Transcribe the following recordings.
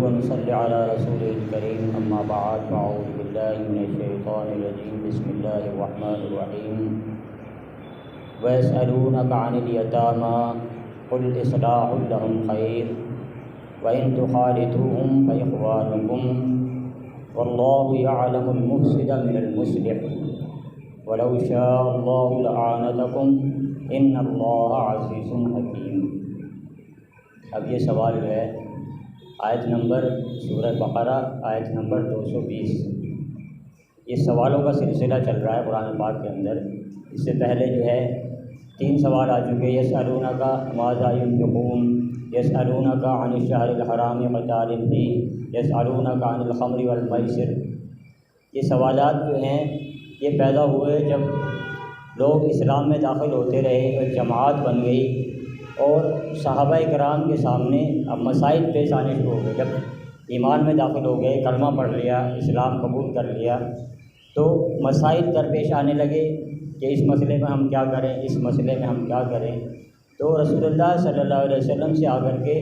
ونصلي على رسوله الكريم أما بعد فأعوذ بالله من الشيطان الرجيم بسم الله الرحمن الرحيم ويسألونك عن اليتامى قل إصلاح لهم خير وإن تخالطوهم فإخوانكم والله يعلم المفسد من المصلح ولو شاء الله لأعنتكم إن الله عزيز حكيم۔ اب یہ سوال جو ہے آیت نمبر سورہ بقرہ آیت نمبر 220، یہ سوالوں کا سلسلہ چل رہا ہے قرآن پاک کے اندر۔ اس سے پہلے جو ہے 3 سوال آ چکے، یسألونک ماذا ينفقون، یسألونک عن الشہر الحرام قتال فیہ، یسألونک عن الخمر والمیسر۔ یہ سوالات جو ہیں یہ پیدا ہوئے جب لوگ اسلام میں داخل ہوتے رہے اور جماعت بن گئی اور صحابہ کرام کے سامنے اب مسائل پیش آنے شروع ہو گئے۔ جب ایمان میں داخل ہو گئے، کلمہ پڑھ لیا، اسلام قبول کر لیا، تو مسائل درپیش آنے لگے کہ اس مسئلے میں ہم کیا کریں، اس مسئلے میں ہم کیا کریں۔ تو رسول اللہ صلی اللہ علیہ وسلم سے آ کر کے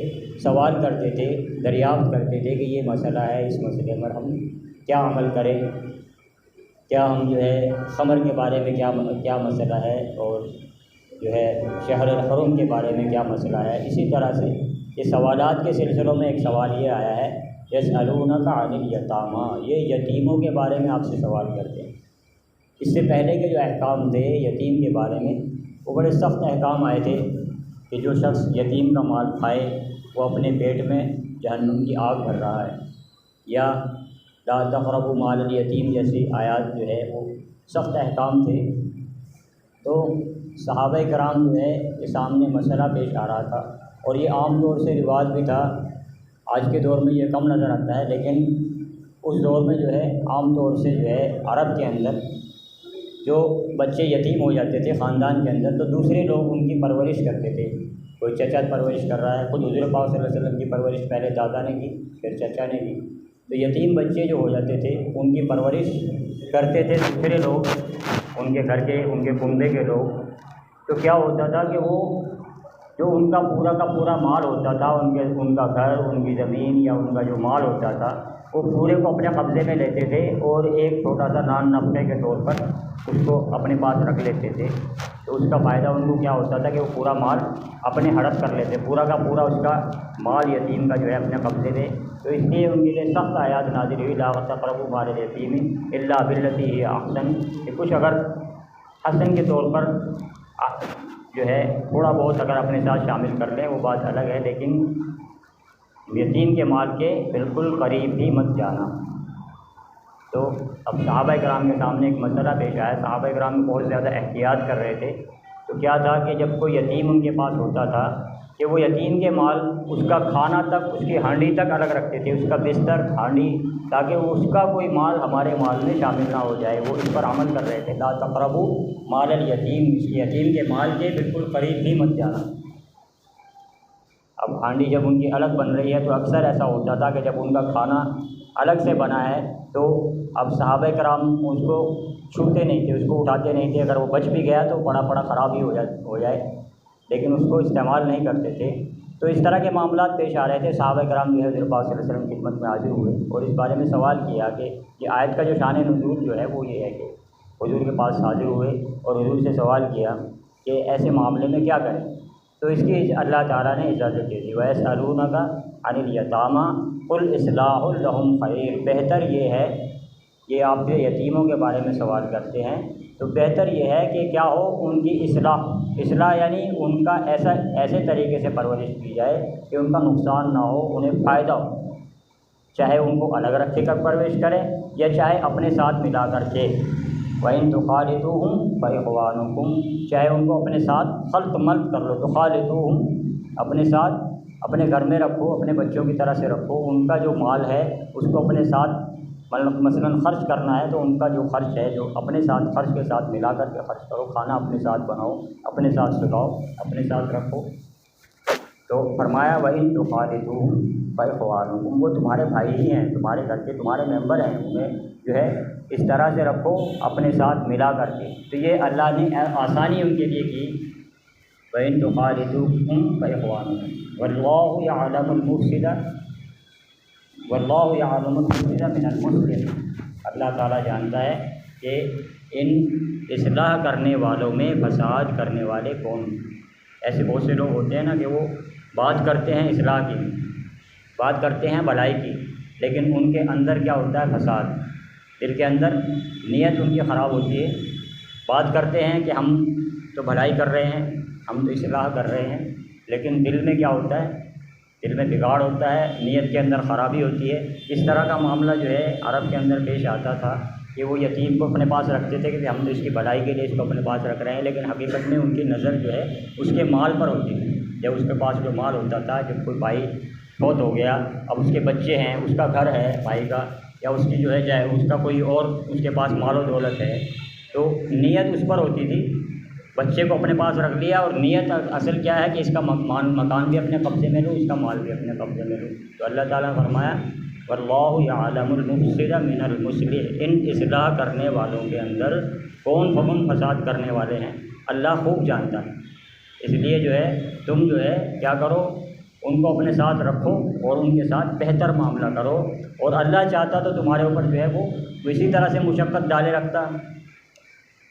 سوال کرتے تھے، دریافت کرتے تھے کہ یہ مسئلہ ہے، اس مسئلے پر ہم کیا عمل کریں، کیا ہم جو ہے خمر کے بارے میں کیا مسئلہ ہے، اور جو ہے شہر الحرم کے بارے میں کیا مسئلہ ہے۔ اسی طرح سے یہ سوالات کے سلسلوں میں ایک سوال یہ آیا ہے، یسألونک عن الیتامی، یہ یتیموں کے بارے میں آپ سے سوال کرتے ہیں۔ اس سے پہلے کے جو احکام تھے یتیم کے بارے میں، وہ بڑے سخت احکام آئے تھے کہ جو شخص یتیم کا مال کھائے وہ اپنے پیٹ میں جہنم کی آگ بھر رہا ہے، یا لا تقربوا مال الیتیم جیسی آیات جو ہے وہ سخت احکام تھے۔ تو صحابہ کرام جو ہے کے سامنے مسئلہ پیش آ رہا تھا، اور یہ عام طور سے رواج بھی تھا۔ آج کے دور میں یہ کم نظر آتا ہے، لیکن اس دور میں جو ہے عام طور سے جو ہے عرب کے اندر جو بچے یتیم ہو جاتے تھے خاندان کے اندر، تو دوسرے لوگ ان کی پرورش کرتے تھے۔ کوئی چچا پرورش کر رہا ہے، خود حضور پاک صلی اللہ علیہ وسلم کی پرورش پہلے دادا نے کی، پھر چچا نے کی۔ تو یتیم بچے جو ہو جاتے تھے ان کی پرورش کرتے تھے دوسرے لوگ، ان کے گھر کے، ان کے کنبے کے لوگ۔ تو کیا ہوتا تھا کہ وہ جو ان کا پورا مال ہوتا تھا، ان کا گھر، ان کی زمین یا ان کا جو مال ہوتا تھا، وہ پورے کو اپنے قبضے میں لیتے تھے اور ایک چھوٹا سا نان نفقے کے طور پر اس کو اپنے پاس رکھ لیتے تھے۔ تو اس کا فائدہ ان کو کیا ہوتا تھا کہ وہ پورا مال اپنے ہڑپ کر لیتے، پورا کا پورا اس کا مال یتیم کا جو ہے اپنے قبضے میں۔ تو اس لیے ان کے لیے سخت آیات نازل ہوئی، لا تقربوا مال الیتیم الا بالتی ہی احسن، کہ کچھ اگر حسن کے طور پر جو ہے تھوڑا بہت اگر اپنے ساتھ شامل کر لیں وہ بات الگ ہے، لیکن یتیم کے مال کے بالکل قریب بھی مت جانا۔ تو اب صحابہ کرام کے سامنے ایک مسئلہ پیش آیا، صحابہ کرام بہت زیادہ احتیاط کر رہے تھے۔ تو کیا تھا کہ جب کوئی یتیم ان کے پاس ہوتا تھا کہ وہ یتیم کے مال، اس کا کھانا تک، اس کی ہانڈی تک الگ رکھتے تھے، اس کا بستر، ہانڈی، تاکہ اس کا کوئی مال ہمارے مال میں شامل نہ ہو جائے۔ وہ اس پر عمل کر رہے تھے، لا تقربوا مال الیتیم، یتیم کے مال کے بالکل قریب بھی مت جانا۔ اب ہانڈی جب ان کی الگ بن رہی ہے تو اکثر ایسا ہوتا تھا کہ جب ان کا کھانا الگ سے بنا ہے تو اب صحابہ کرام اس کو چھوتے نہیں تھے، اس کو اٹھاتے نہیں تھے، اگر وہ بچ بھی گیا تو بڑا خراب ہی ہو جائے، لیکن اس کو استعمال نہیں کرتے تھے۔ تو اس طرح کے معاملات پیش آ رہے تھے، صحابہ کرام جو ہے حضور پاک صلی اللہ علیہ وسلم کی خدمت میں حاضر ہوئے اور اس بارے میں سوال کیا کہ یہ آیت کا جو شان نزول جو ہے وہ یہ ہے کہ حضور کے پاس حاضر ہوئے اور حضور سے سوال کیا کہ ایسے معاملے میں کیا کریں۔ تو اس کی اللہ تعالیٰ نے اجازت دے دی، وَيَسْأَلُونَكَ عَنِ الْيَتَامَى قُلْ إِصْلَاحٌ لَهُمْ خَيْرٌ، بہتر یہ ہے، یہ آپ جو یتیموں کے بارے میں سوال کرتے ہیں تو بہتر یہ ہے کہ کیا ہو ان کی اصلاح یعنی ان کا ایسے طریقے سے پرورش کی جائے کہ ان کا نقصان نہ ہو، انہیں فائدہ ہو، چاہے ان کو الگ رکھ کر پرورش کریں یا چاہے اپنے ساتھ ملا کر کے، وَإِن تُخَالِطُوهُمْ فَإِخْوَانُكُمْ، چاہے ان کو اپنے ساتھ خلط ملط کر لو، تُخَالِطُوهُمْ اپنے ساتھ، اپنے گھر میں رکھو، اپنے بچوں کی طرح سے رکھو، ان کا جو مال ہے اس کو اپنے ساتھ مثلاً خرچ کرنا ہے تو ان کا جو خرچ ہے جو اپنے ساتھ خرچ کے ساتھ ملا کر کے خرچ کرو، کھانا اپنے ساتھ بناؤ، اپنے ساتھ سکھاؤ، اپنے ساتھ رکھو۔ تو فرمایا وَإِن تُخَالِطُوهُمْ فَإِخْوَانُكُمْ، وہ تمہارے بھائی ہی ہیں، تمہارے گھر کے تمہارے ممبر ہیں، انہیں جو ہے اس طرح سے رکھو اپنے ساتھ ملا کر کے۔ تو یہ اللہ نے آسانی ان کے لیے کی، وَإِن تُخَالِطُوهُمْ فَإِخْوَانُكُمْ وَاللَّهُ يَعْلَمُ الْمُفْسِدَ واللہ یعلم المفسد من المصلح، اللہ تعالیٰ جانتا ہے کہ ان اصلاح کرنے والوں میں فساد کرنے والے کون۔ ایسے بہت سے لوگ ہوتے ہیں نا کہ وہ بات کرتے ہیں اصلاح کی، بات کرتے ہیں بھلائی کی، لیکن ان کے اندر کیا ہوتا ہے؟ فساد۔ دل کے اندر نیت ان کی خراب ہوتی ہے، بات کرتے ہیں کہ ہم تو بھلائی کر رہے ہیں، ہم تو اصلاح کر رہے ہیں، لیکن دل میں کیا ہوتا ہے؟ دل میں بگاڑ ہوتا ہے، نیت کے اندر خرابی ہوتی ہے۔ اس طرح کا معاملہ جو ہے عرب کے اندر پیش آتا تھا کہ وہ یتیم کو اپنے پاس رکھتے تھے کہ ہم تو اس کی بھلائی کے لیے اس کو اپنے پاس رکھ رہے ہیں، لیکن حقیقت میں ان کی نظر جو ہے اس کے مال پر ہوتی تھی۔ جب اس کے پاس جو مال ہوتا تھا، جب کوئی بھائی فوت ہو گیا، اب اس کے بچے ہیں، اس کا گھر ہے بھائی کا، یا اس کی جو ہے چاہے اس کا کوئی اور اس کے پاس مال و دولت ہے، تو نیت اس پر ہوتی تھی، بچے کو اپنے پاس رکھ لیا، اور نیت اصل کیا ہے کہ اس کا مکان بھی اپنے قبضے میں لوں، اس کا مال بھی اپنے قبضے میں لوں۔ تو اللہ تعالیٰ نے فرمایا واللہ یعلم المفسد من المصلح، ان اصلاح کرنے والوں کے اندر کون فساد کرنے والے ہیں اللہ خوب جانتا ہے۔ اس لیے جو ہے تم جو ہے کیا کرو، ان کو اپنے ساتھ رکھو اور ان کے ساتھ بہتر معاملہ کرو، اور اللہ چاہتا تو تمہارے اوپر جو ہے وہ اسی طرح سے مشقت ڈالے رکھتا۔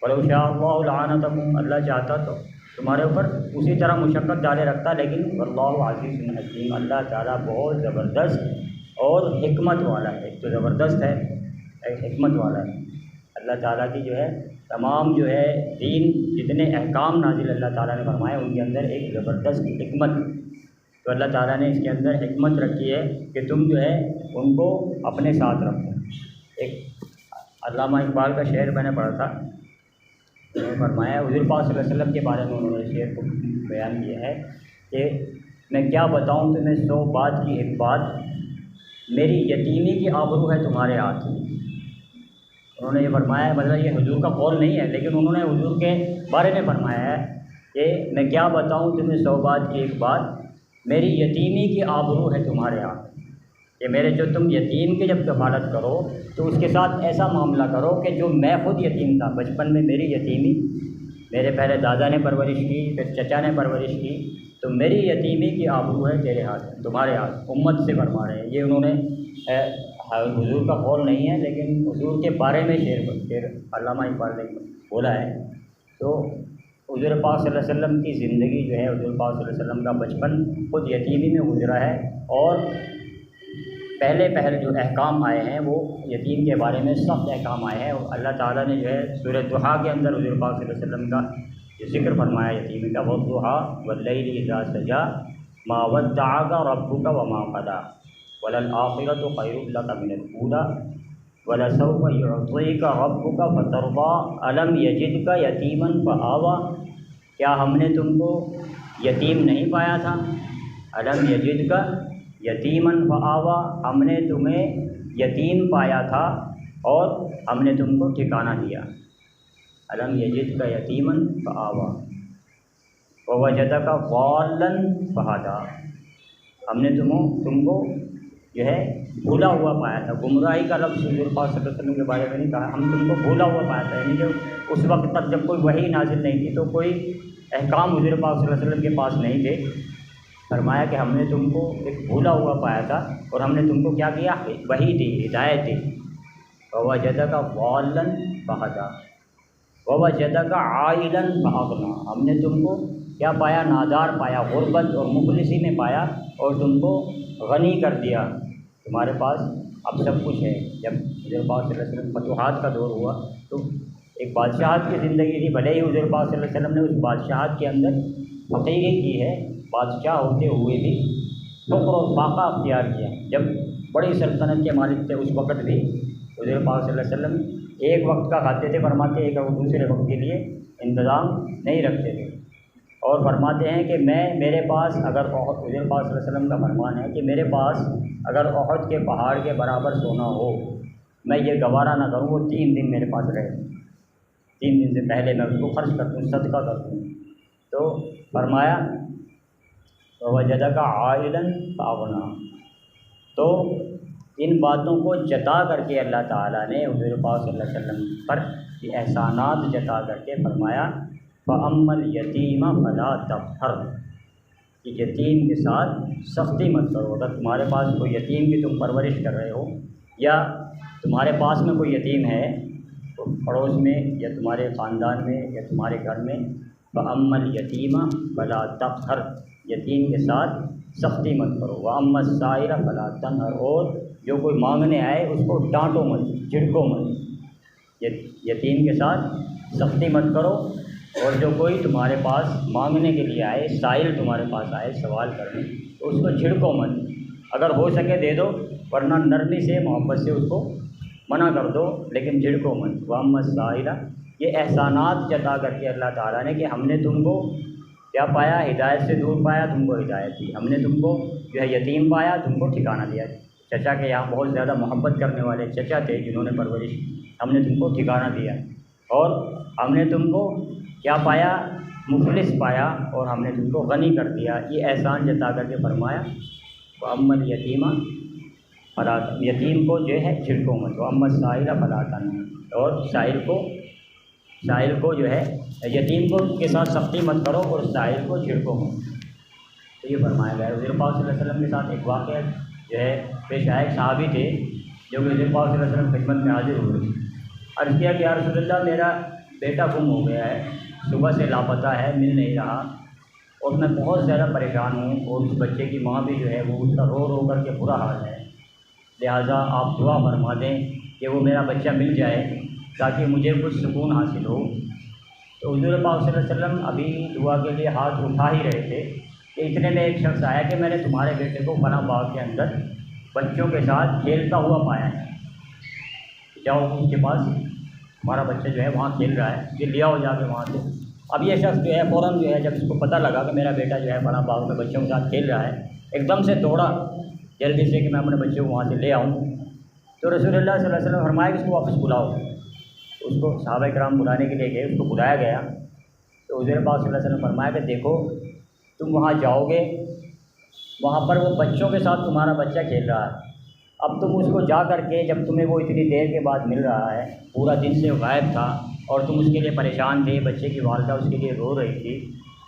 وَلَوْ شَاءَ اللَّهُ لَعَنَتَكُمْ، اللہ چاہتا تو تمہارے اوپر اسی طرح مشقت ڈالے رکھتا، لیکن واللہ عزیز حکیم، اللہ تعالیٰ بہت زبردست اور حکمت والا ہے۔ ایک تو زبردست ہے، ایک حکمت والا ہے۔ اللہ تعالیٰ کی جو ہے تمام جو ہے دین جتنے احکام نازل اللہ تعالیٰ نے فرمائے ان کے اندر ایک زبردست حکمت، تو اللہ تعالیٰ نے اس کے اندر حکمت رکھی ہے کہ تم جو ہے ان کو اپنے ساتھ رکھو۔ ایک علامہ اقبال کا شعر میں نے پڑھا تھا، انہوں نے فرمایا، حضور پاک صلی اللہ علیہ وسلم کے بارے میں انہوں نے شعر کو بیان کیا ہے کہ میں کیا بتاؤں تمہیں 100 بات کی ایک بات، میری یتیمی کی آبرو ہے تمہارے ہاتھ۔ انہوں نے یہ فرمایا، مطلب یہ حضور کا قول نہیں ہے، لیکن انہوں نے حضور کے بارے میں فرمایا ہے کہ میں کیا بتاؤں تمہیں 100 بات کی ایک بات، میری یتیمی کی آبرو ہے تمہارے ہاتھ۔ کہ میرے جو تم یتیم کی جب کفالت کرو تو اس کے ساتھ ایسا معاملہ کرو کہ جو میں خود یتیم تھا، بچپن میں میری یتیمی، میرے پہلے دادا نے پرورش کی، پھر چچا نے پرورش کی، تو میری یتیمی کی آبرو ہے تیرے ہاتھ، تمہارے ہاتھ، امت سے فرما رہے ہیں۔ یہ انہوں نے حضور کا قول نہیں ہے، لیکن حضور کے بارے میں شعر علامہ اقبال نے بولا ہے۔ تو حضور پاک صلی اللہ علیہ وسلم کی زندگی جو ہے، حضور پاک صلی اللہ علیہ وسلم کا بچپن خود یتیمی میں گزرا ہے، اور پہلے جو احکام آئے ہیں وہ یتیم کے بارے میں سخت احکام آئے ہیں، اور اللہ تعالیٰ نے جو ہے سورہ ضحیٰ کے اندر حضور پاک صلی اللہ علیہ وسلم کا جو ذکر فرمایا یتیمی کا، والضحیٰ واللیل اذا سجی ما ودعک ربک وما قلی وللآخرۃ خیر لک من الأولی ولسوف یعطیک ربک فترضی الم یجدک یتیما فآوی، کیا ہم نے تم کو یتیم نہیں پایا تھا؟ الم یجدک یتیماً فآوی، ہم نے تمہیں یتیم پایا تھا اور ہم نے تم کو ٹھکانہ دیا۔ الم یجدک یتیماً فآوی ووجدک ضالاً فہدی، ہم نے تم کو جو ہے بھولا ہوا پایا تھا۔ گمراہی کا لفظ حضور پاک صلی اللہ علیہ وسلم کے بارے میں نہیں کہا، ہم تم کو بھولا ہوا پایا تھا، یعنی کہ اس وقت تک جب کوئی وحی نازل نہیں تھی تو کوئی احکام حضور پاک صلی اللہ علیہ وسلم کے پاس نہیں تھے۔ فرمایا کہ ہم نے تم کو ایک بھولا ہوا پایا تھا اور ہم نے تم کو کیا کیا؟ وحی دی، ہدایت دی۔ ووجدک ضالاً فہدی ووجدک عائلاً فاغنی، ہم نے تم کو کیا پایا؟ نادار پایا، غربت اور مفلسی میں پایا، اور تم کو غنی کر دیا، تمہارے پاس اب سب کچھ ہے۔ جب حضور پاک صلی اللہ علیہ وسلم فتوحات کا دور ہوا تو ایک بادشاہت کی زندگی تھی، بھلے ہی حضور پاک صلی اللہ علیہ وسلم نے اس بادشاہت کے اندر فقیری کی ہے، بادشاہ ہوتے ہوئے بھی فقر و فاقہ اختیار کیا۔ جب بڑی سلطنت کے مالک تھے اس وقت بھی حضور پاک صلی اللہ علیہ وسلم ایک وقت کا کھاتے تھے، فرماتے ایک اور دوسرے وقت کے لیے انتظام نہیں رکھتے تھے، اور فرماتے ہیں کہ میرے پاس اگر احد، حضور پاک صلی اللہ علیہ وسلم کا فرمان ہے کہ میرے پاس اگر احد کے پہاڑ کے برابر سونا ہو، میں یہ گوارہ نہ کروں وہ 3 دن میرے پاس رہے، 3 دن سے پہلے میں اس کو خرچ کر دوں، صدقہ کر دوں۔ تو فرمایا ووجدک عائلاً فاغنی، تو ان باتوں کو جتا کر کے اللہ تعالیٰ نے حضور پاک صلی اللہ علیہ وسلم پر احسانات جتا کر کے فرمایا فَأَمَّا الْيَتِيمَ فَلَا تَقْهَرْ، کہ یتیم کے ساتھ سختی مت کرو۔ اگر تمہارے پاس کوئی یتیم کی تم پرورش کر رہے ہو، یا تمہارے پاس میں کوئی یتیم ہے تو پڑوس میں یا تمہارے خاندان میں یا تمہارے گھر میں، فَأَمَّا الْيَتِيمَ فَلَا تَقْهَرْ، یتیم کے ساتھ سختی مت کرو۔ وَأَمَّا السَّائِلَ فَلَا تَنْهَرْ، اور جو کوئی مانگنے آئے اس کو ڈانٹو مت، جھڑکو مت۔ یتیم کے ساتھ سختی مت کرو، اور جو کوئی تمہارے پاس مانگنے کے لیے آئے، سائل تمہارے پاس آئے سوال کرنے، تو اس کو جھڑکو مت، اگر ہو سکے دے دو، ورنہ نرمی سے محبت سے اس کو منع کر دو، لیکن جھڑکو مت۔ وَأَمَّا السَّائِلَ، یہ احسانات جتا کر کے اللہ تعالیٰ نے کہ ہم نے تم کو کیا پایا، ہدایت سے دور پایا، تم کو ہدایت دی، ہم نے تم کو جو ہے یتیم پایا، تم کو ٹھکانہ دیا۔ چچا کے یہاں بہت زیادہ محبت کرنے والے چچا تھے جنہوں نے پرورش، ہم نے تم کو ٹھکانہ دیا، اور ہم نے تم کو کیا پایا، مفلس پایا، اور ہم نے تم کو غنی کر دیا۔ یہ احسان جتا کر کے فرمایا وَأَمَّا الْيَتِيمَ فَلَا، یتیم کو جو ہے جھڑکو مت، وَأَمَّا السَّائِلَ فَلَا تَنْهَرْ، اور سائل کو جو ہے یتیم کو کے ساتھ سختی مت کرو، اور سائل کو جھڑکو مت۔ تو یہ فرمایا گیا ہے۔ حضور پاک صلی اللہ علیہ وسلم کے ساتھ ایک واقعہ جو ہے پیش آیا، ایک صحابی تھے جو کہ حضور پاک صلی اللہ علیہ وسلم خدمت میں حاضر ہوئے، عرض کیا کہ یا رسول اللہ میرا بیٹا گم ہو گیا ہے، صبح سے لاپتہ ہے، مل نہیں رہا، اور میں بہت زیادہ پریشان ہوں، اور اس بچے کی ماں بھی جو ہے وہ اس کا رو رو کر کے برا حال ہے، لہٰذا آپ دعا فرما دیں کہ وہ میرا بچہ مل جائے تاکہ مجھے کچھ سکون حاصل ہو۔ تو حضور پاک صلی اللہ علیہ وسلم ابھی دعا کے لیے ہاتھ اٹھا ہی رہے تھے کہ اتنے میں ایک شخص آیا کہ میں نے تمہارے بیٹے کو فلاں باغ کے اندر بچوں کے ساتھ کھیلتا ہوا پایا ہے، جاؤ اس کے پاس، ہمارا بچہ جو ہے وہاں کھیل رہا ہے، یہ لے آؤ جا کے وہاں سے۔ اب یہ شخص جو ہے فوراً جو ہے جب اس کو پتہ لگا کہ میرا بیٹا جو ہے فلاں باغ میں بچوں کے ساتھ کھیل رہا ہے، ایک دم سے دوڑا جلدی سے کہ میں اپنے بچے کو وہاں سے لے آؤں۔ تو رسول اللہ صلی اللہ علیہ وسلم نے فرمایا کہ اس کو واپس بلاؤ۔ تو اس کو صحابہ کرام بلانے کے لیے گئے، اس کو بلایا گیا، تو حضور پاک صلی اللہ علیہ وسلم نے فرمایا کہ دیکھو تم وہاں جاؤ گے، وہاں پر وہ بچوں کے ساتھ تمہارا بچہ کھیل رہا ہے، اب تم اس کو جا کر کے، جب تمہیں وہ اتنی دیر کے بعد مل رہا ہے، پورا دن سے غائب تھا اور تم اس کے لیے پریشان تھے، بچے کی والدہ اس کے لیے رو رہی تھی،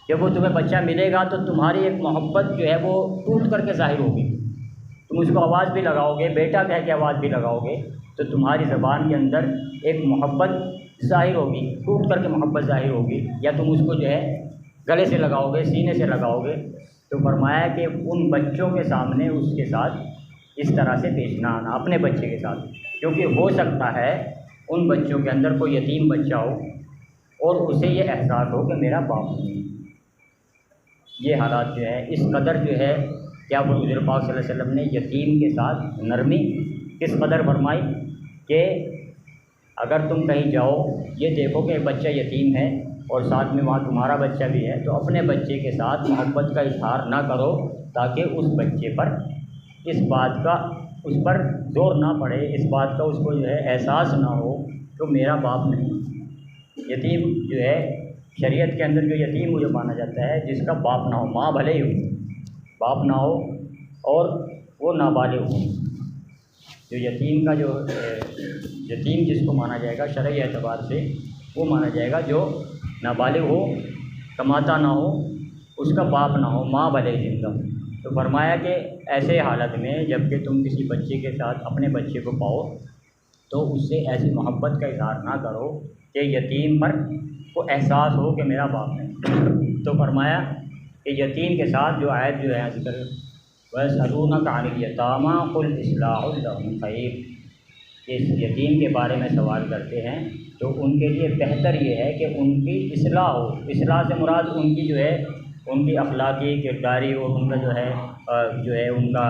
جب وہ تمہیں بچہ ملے گا تو تمہاری ایک محبت جو ہے وہ ٹوٹ کر کے ظاہر ہوگی، تم اس کو آواز بھی لگاؤ گے، بیٹا کہہ کے آواز بھی لگاؤ گے، تو تمہاری زبان کے اندر ایک محبت ظاہر ہوگی، ٹوٹ کر کے محبت ظاہر ہوگی، یا تم اس کو جو ہے گلے سے لگاؤ گے، سینے سے لگاؤ گے۔ تو فرمایا کہ ان بچوں کے سامنے اس کے ساتھ اس طرح سے پیش نہ آنا، اپنے بچے کے ساتھ، کیونکہ ہو سکتا ہے ان بچوں کے اندر کوئی یتیم بچہ ہو اور اسے یہ احساس ہو کہ میرا باپ نہیں۔ یہ حالات جو ہے اس قدر جو ہے کیا وہ حضور پاک صلی اللہ علیہ وسلم نے یتیم کے ساتھ نرمی کس قدر فرمائی کہ اگر تم کہیں جاؤ، یہ دیکھو کہ بچہ یتیم ہے اور ساتھ میں وہاں تمہارا بچہ بھی ہے، تو اپنے بچے کے ساتھ محبت کا اظہار نہ کرو تاکہ اس بچے پر اس بات کا اس پر زور نہ پڑے، اس بات کا اس کو جو ہے احساس نہ ہو کہ میرا باپ نہیں۔ یتیم جو ہے شریعت کے اندر جو یتیم مجھے مانا جاتا ہے جس کا باپ نہ ہو، ماں بھلے ہی ہو، باپ نہ ہو اور وہ نابالغ ہو۔ جو یتیم کا جو یتیم جس کو مانا جائے گا شرعی اعتبار سے، وہ مانا جائے گا جو نابالغ ہو، کماتا نہ ہو، اس کا باپ نہ ہو، ماں بھلے ہی زندہ ہو۔ تو فرمایا کہ ایسے حالت میں جب کہ تم کسی بچے کے ساتھ اپنے بچے کو پاؤ تو اس سے ایسی محبت کا اظہار نہ کرو کہ یتیم پر کو احساس ہو کہ میرا باپ نہیں۔ تو فرمایا کہ یتیم کے ساتھ جو آیت جو ہے ذکر وَيَسْأَلُونَكَ عَنِ الْيَتَامَىٰ قُلْ إِصْلَاحٌ لَهُمْ خَيْرٌ، اس یتیم کے بارے میں سوال کرتے ہیں تو ان کے لیے بہتر یہ ہے کہ ان کی اصلاح ہو۔ اصلاح سے مراد ان کی جو ہے ان کی اخلاقی کرداری اور ان کا جو ہے ان کا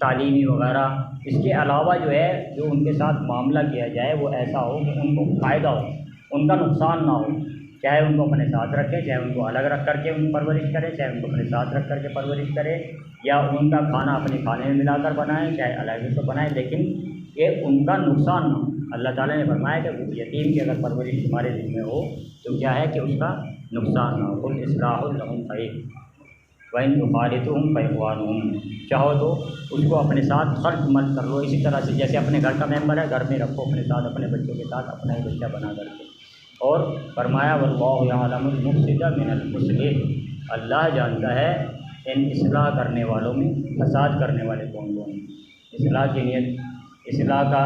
تعلیمی وغیرہ، اس کے علاوہ جو ہے جو ان کے ساتھ معاملہ کیا جائے وہ ایسا ہو کہ ان کو فائدہ ہو، ان کا نقصان نہ ہو، چاہے ان کو اپنے ساتھ رکھے، چاہے ان کو الگ رکھ کر کے ان پرورش کرے، چاہے ان کو اپنے ساتھ رکھ کر کے پرورش کرے، یا ان کا کھانا اپنے کھانے میں ملا کر بنائیں، چاہے الگ سے بنائیں، لیکن یہ ان کا نقصان نہ ہو۔ اللہ تعالیٰ نے فرمایا کہ یتیم کی اگر پرورش تمہارے دل میں ہو تو کیا ہے کہ اس کا نقصان نہ ہو۔ قُلْ إِصْلَاحٌ لَهُمْ خَيْرٌ وَإِن تُخَالِطُوهُمْ فَإِخْوَانُكُمْ، چاہو تو اس کو اپنے ساتھ خلط مت کر لو، اسی طرح سے جیسے اپنے گھر کا ممبر ہے گھر میں رکھو اپنے ساتھ، اپنے بچوں کے ساتھ اپنا ہی بچہ بنا کر کے۔ اور فرمایا وَاللَّهُ يَعْلَمُ الْمُفْسِدَ مِنَ الْمُصْلِحِ، اللہ جانتا ہے ان اصلاح کرنے والوں میں فساد کرنے والے کون کون ہیں؟ اصلاح کی نیت، اصلاح کا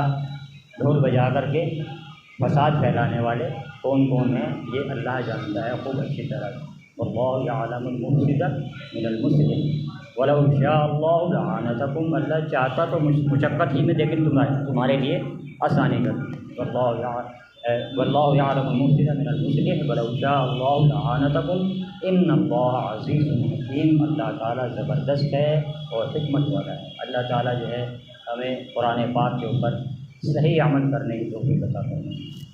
ڈھول بجا کر کے فساد پھیلانے والے کون کون ہیں، یہ اللہ جانتا ہے خوب اچھی طرح سے۔ واللہ یعلم المفسد من المصلح ولو شاء اللہ لعنتکم، اللہ چاہتا تو مشقت ہی میں لیکن تمہارے لیے آسانی کر دی۔ واللہ یعلم المفسد من المصلح ولو شاء اللہ لعنتکم ان اللہ عزیز حکیم، اللہ تعالیٰ زبردست ہے اور حکمت والا ہے۔ اللہ تعالیٰ جو ہے ہمیں قرآن پاک کے اوپر صحیح عمل کرنے کی توفیق عطا فرمائے۔